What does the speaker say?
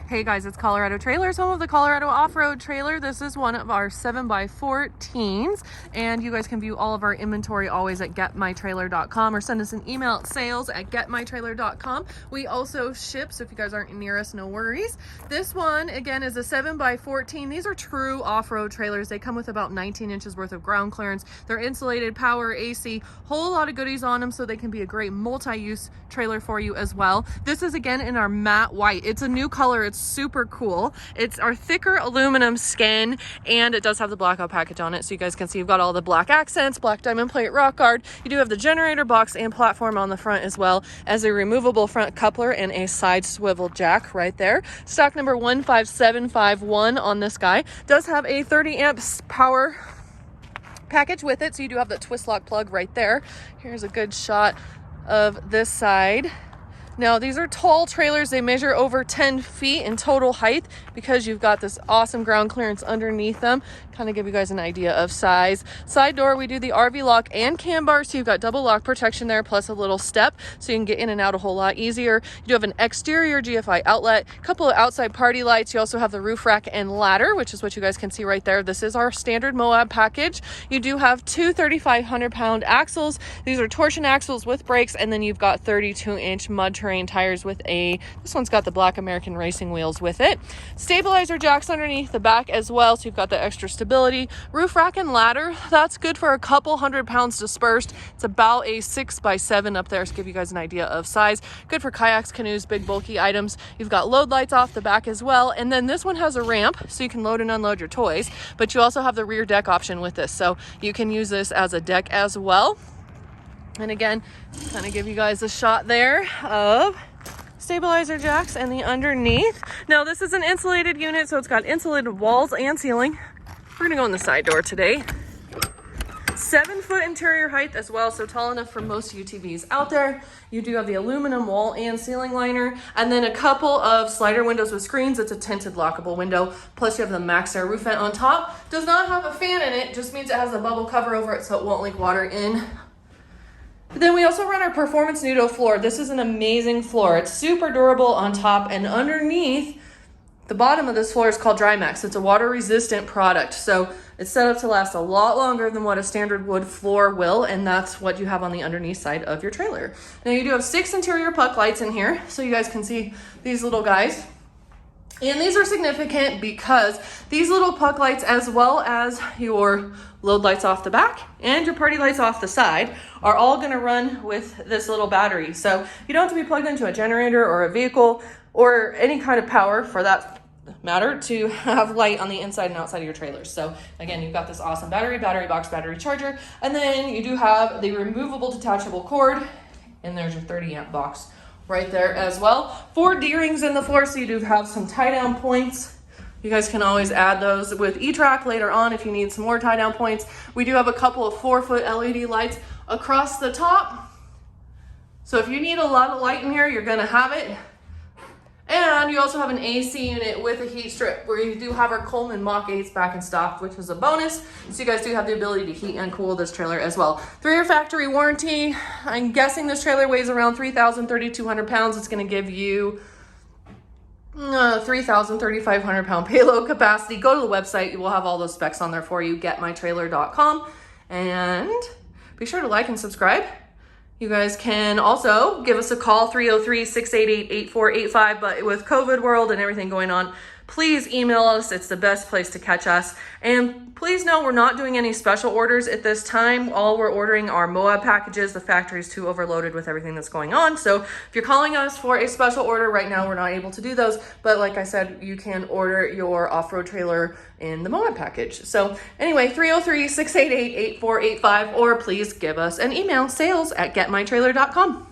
Hey guys, it's Colorado Trailers, home of the Colorado Off-Road Trailer. This is one of our 7x14s, and you guys can view all of our inventory always at getmytrailer.com or send us an email at sales@getmytrailer.com. We also ship, so if you guys aren't near us, no worries. This one, again, is a 7x14. These are true off-road trailers. They come with about 19 inches worth of ground clearance. They're insulated, power, AC, whole lot of goodies on them, so they can be a great multi-use trailer for you as well. This is, again, in our matte white. It's a new color. It's super cool. It's our thicker aluminum skin, and it does have the blackout package on it, so you guys can see you've got all the black accents, black diamond plate rock guard. You do have the generator box and platform on the front, as well as a removable front coupler and a side swivel jack right there. Stock number 15751 on this guy. Does have a 30 amps power package with it, so you do have the twist lock plug right there. Here's a good shot of this side. Now, these are tall trailers. They measure over 10 feet in total height because you've got this awesome ground clearance underneath them. Kind of give you guys an idea of size. Side door, we do the RV lock and cam bar, so you've got double lock protection there, plus a little step, so you can get in and out a whole lot easier. You do have an exterior GFI outlet, a couple of outside party lights. You also have the roof rack and ladder, which is what you guys can see right there. This is our standard Moab package. You do have two 3,500-pound axles. These are torsion axles with brakes, and then you've got 32-inch Mudterrain tires with this one's got the black American racing wheels with it. Stabilizer jacks underneath the back as well, so you've got the extra stability. Roof rack and ladder, that's good for a couple 100 pounds dispersed. It's about a 6x7 up there, to give you guys an idea of size. Good for kayaks, canoes, big bulky items. You've got load lights off the back as well, and then this one has a ramp, so you can load and unload your toys, but you also have the rear deck option with this, so you can use this as a deck as well. And again, kind of give you guys a shot there of stabilizer jacks and the underneath. Now, this is an insulated unit, so it's got insulated walls and ceiling. We're gonna go in the side door today. 7-foot interior height as well, so tall enough for most UTVs out there. You do have the aluminum wall and ceiling liner, and then a couple of slider windows with screens. It's a tinted lockable window. Plus you have the Maxx Air roof vent on top. Does not have a fan in it, just means it has a bubble cover over it so it won't leak water in. But then we also run our Performance Nudo floor. This is an amazing floor. It's super durable on top, and underneath the bottom of this floor is called Drymax. It's a water resistant product, so it's set up to last a lot longer than what a standard wood floor will, and that's what you have on the underneath side of your trailer. Now, you do have 6 interior puck lights in here, so you guys can see these little guys. And these are significant because these little puck lights, as well as your load lights off the back and your party lights off the side, are all going to run with this little battery. So you don't have to be plugged into a generator or a vehicle or any kind of power for that matter to have light on the inside and outside of your trailers. So again, you've got this awesome battery box, battery charger, and then you do have the removable detachable cord, and there's your 30 amp box right there as well. 4 D-rings in the floor, so you do have some tie down points. You guys can always add those with E-Track later on if you need some more tie down points. We do have a couple of 4-foot LED lights across the top. So if you need a lot of light in here, you're gonna have it. And you also have an AC unit with a heat strip, where you do have our Coleman Mach 8s back in stock, which is a bonus. So you guys do have the ability to heat and cool this trailer as well. 3-year factory warranty. I'm guessing this trailer weighs around 3,200 pounds. It's going to give you 3,500 pound payload capacity. Go to the website. You will have all those specs on there for you, getmytrailer.com. And be sure to like and subscribe. You guys can also give us a call, 303-688-8485. But with COVID world and everything going on, please email us. It's the best place to catch us. And please know we're not doing any special orders at this time. All we're ordering are Moab packages. The factory's too overloaded with everything that's going on. So if you're calling us for a special order right now, we're not able to do those. But like I said, you can order your off-road trailer in the Moab package. So anyway, 303-688-8485, or please give us an email, sales@getmytrailer.com.